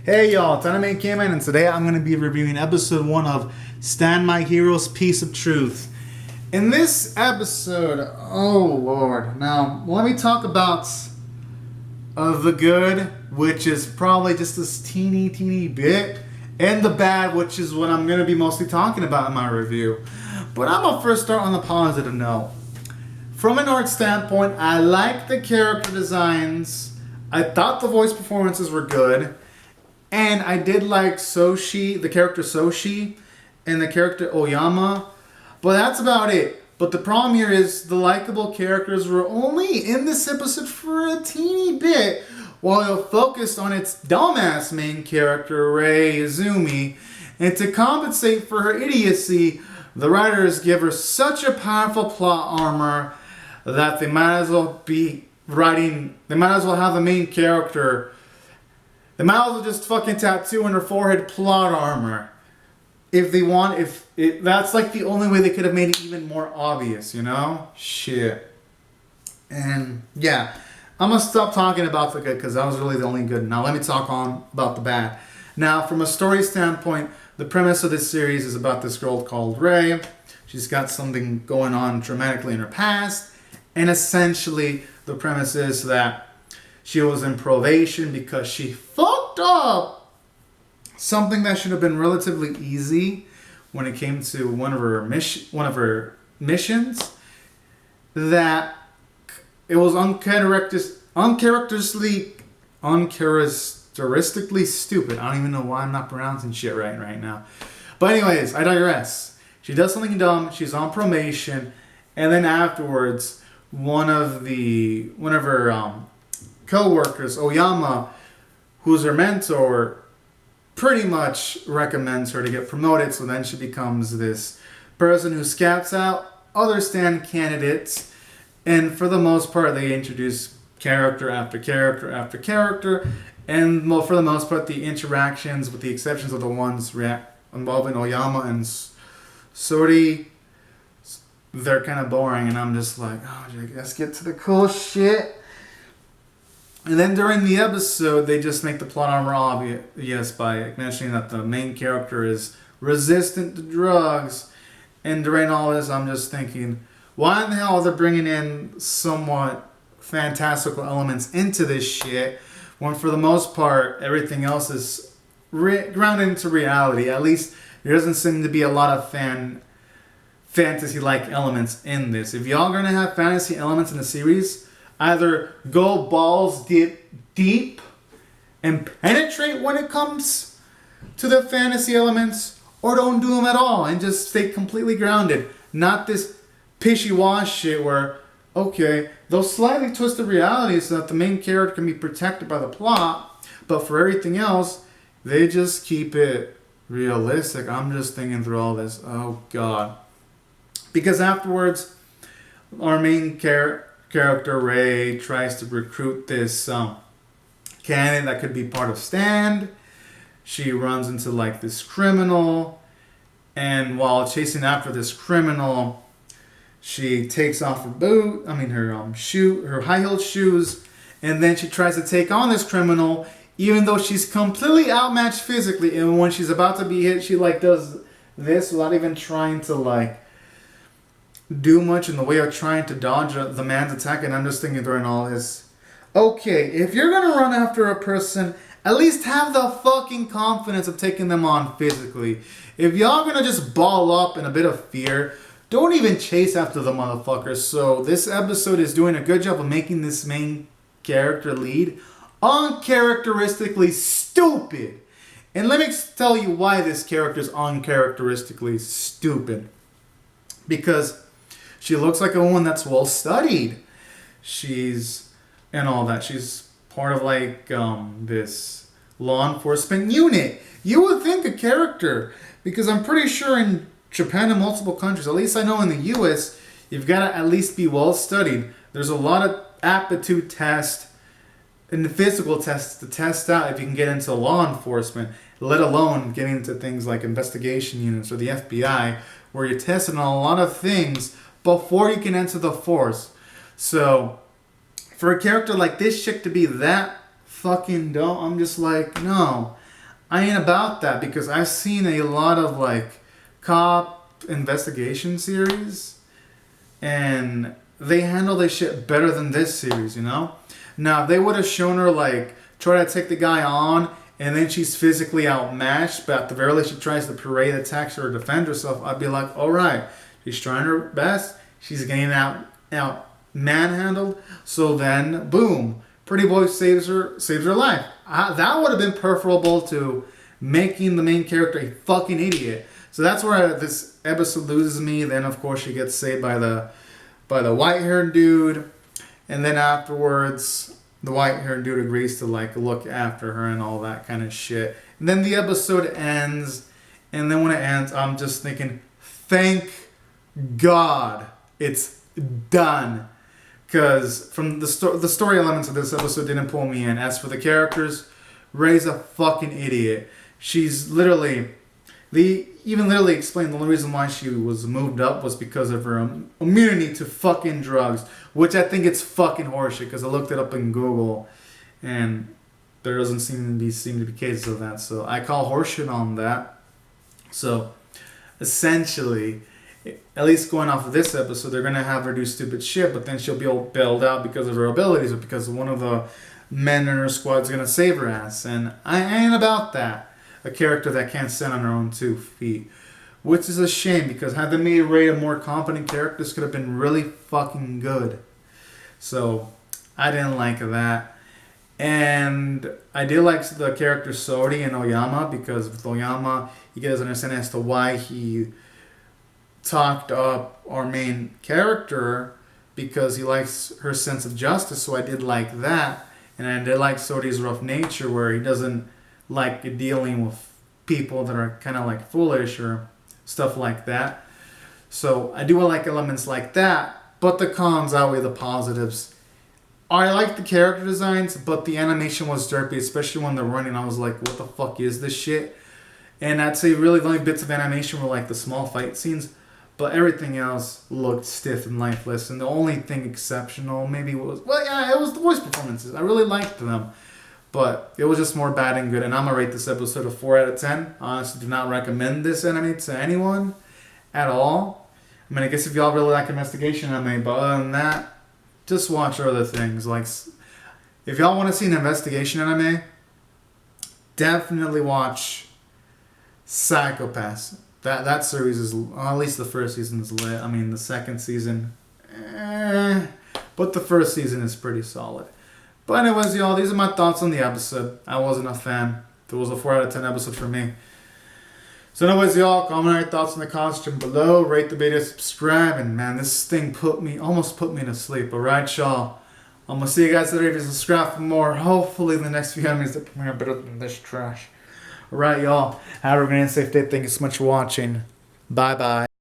Hey y'all, it's Anime K-Man, and today I'm going to be reviewing episode 1 of Stand My Hero's Piece of Truth. In this episode, oh lord, now let me talk about the good, which is probably just this teeny bit, and the bad, which is what I'm going to be mostly talking about in my review. But I'm going to first start on the positive note. From an art standpoint, I like the character designs. I thought the voice performances were good. And I did like Soshi, the character Soshi, and the character Oyama. But that's about it. But the problem here is the likable characters were only in this episode for a teeny bit, while it focused on its dumbass main character, Rei Izumi. And to compensate for her idiocy, the writers give her such a powerful plot armor that they might as well have the main character. They might as well just fucking tattoo on her forehead plot armor. If they want, that's like the only way they could have made it even more obvious, you know? Shit. And yeah, I'm gonna stop talking about the good because that was really the only good. Now let me talk on about the bad. Now, from a story standpoint, the premise of this series is about this girl called Rei. She's got something going on dramatically in her past, and essentially the premise is that she was in probation because she fucked up something that should have been relatively easy when it came to one of her missions. That it was uncharacteristically stupid. I don't even know why I'm not pronouncing shit right now. But anyways, I digress. She does something dumb. She's on probation, and then afterwards, one of her co-workers, Oyama, who's her mentor, pretty much recommends her to get promoted. So then she becomes this person who scouts out other stand candidates, and for the most part they introduce character after character after character, and for the most part the interactions, with the exceptions of the ones involving Oyama and Sori, they're kind of boring, and I'm just like, oh, let's get to the cool shit. And then during the episode, they just make the plot armor obvious by mentioning that the main character is resistant to drugs. And during all this, I'm just thinking, why in the hell are they bringing in somewhat fantastical elements into this shit when for the most part, everything else is grounded into reality? At least there doesn't seem to be a lot of fantasy-like elements in this. If y'all gonna have fantasy elements in the series, either go balls deep and penetrate when it comes to the fantasy elements, or don't do them at all and just stay completely grounded. Not this pishy-wash shit where, okay, they'll slightly twist the reality so that the main character can be protected by the plot, but for everything else, they just keep it realistic. I'm just thinking through all this, oh god. Because afterwards, our main character, Rei, tries to recruit this candidate that could be part of Stand. She runs into like this criminal, and while chasing after this criminal, she takes off her high-heeled shoes, and then she tries to take on this criminal, even though she's completely outmatched physically. And when she's about to be hit, she like does this without even trying to like do much in the way of trying to dodge the man's attack. And I'm just thinking during all this, okay, if you're gonna run after a person, at least have the fucking confidence of taking them on physically. If y'all gonna just ball up in a bit of fear, don't even chase after the motherfuckers. So this episode is doing a good job of making this main character lead uncharacteristically stupid. And let me tell you why this character is uncharacteristically stupid. Because she looks like a woman that's well studied. She's part of like this law enforcement unit. You would think a character, because I'm pretty sure in Japan and multiple countries, at least I know in the US, you've got to at least be well studied. There's a lot of aptitude tests and the physical tests to test out if you can get into law enforcement, let alone getting into things like investigation units or the FBI, where you're testing on a lot of things before you can enter the force. So for a character like this chick to be that fucking dumb, I'm just like, no. I ain't about that because I've seen a lot of like cop investigation series and they handle this shit better than this series, you know? Now, if they would have shown her like try to take the guy on and then she's physically outmatched, but at the very least she tries to parade attacks or defend herself, I'd be like, all right, she's trying her best, she's getting out manhandled, so then boom, Pretty Boy saves her life. That would have been preferable to making the main character a fucking idiot. So that's where this episode loses me. Then of course she gets saved by the white-haired dude, and then afterwards the white-haired dude agrees to like look after her and all that kind of shit. And then the episode ends, and then when it ends, I'm just thinking, thank God it's done. Because from the story elements of this episode didn't pull me in. As for the characters, Ray's a fucking idiot. She's literally... They even literally explained the only reason why she was moved up was because of her immunity to fucking drugs, which I think it's fucking horseshit because I looked it up in Google and there doesn't seem to be cases of that. So I call horseshit on that. So essentially, at least going off of this episode, they're gonna have her do stupid shit, but then she'll be all bailed out because of her abilities or because one of the men in her squad's gonna save her ass. And I ain't about that. A character that can't stand on her own 2 feet. Which is a shame because had they made Ray a more competent character, this could have been really fucking good. So I didn't like that. And I did like the character Sori and Oyama because with Oyama, you guys understand as to why he talked up our main character because he likes her sense of justice. So I did like that. And I did like Sori's rough nature where he doesn't like dealing with people that are kind of like foolish or stuff like that. So I do like elements like that, but the cons outweigh the positives. I like the character designs, but the animation was derpy, especially when they're running. I was like, what the fuck is this shit? And I'd say really the only bits of animation were like the small fight scenes, but everything else looked stiff and lifeless. And the only thing exceptional maybe was, well, yeah, it was the voice performances. I really liked them. But it was just more bad than good. And I'm going to rate this episode a 4 out of 10. Honestly, do not recommend this anime to anyone at all. I mean, I guess if y'all really like investigation anime, but other than that, just watch other things. Like, if y'all want to see an investigation anime, definitely watch Psycho-Pass. That series is, well, at least the first season is lit. I mean, the second season, but the first season is pretty solid. But anyways, y'all, these are my thoughts on the episode. I wasn't a fan. It was a 4 out of 10 episode for me. So anyways, y'all, comment your thoughts in the comments below. Rate the video, subscribe. And man, this thing almost put me to sleep. Alright, y'all. I'm going to see you guys later if you subscribe for more. Hopefully the next few animes that premiere better than this trash. Alright, y'all. Have a great and safe day. Thank you so much for watching. Bye-bye.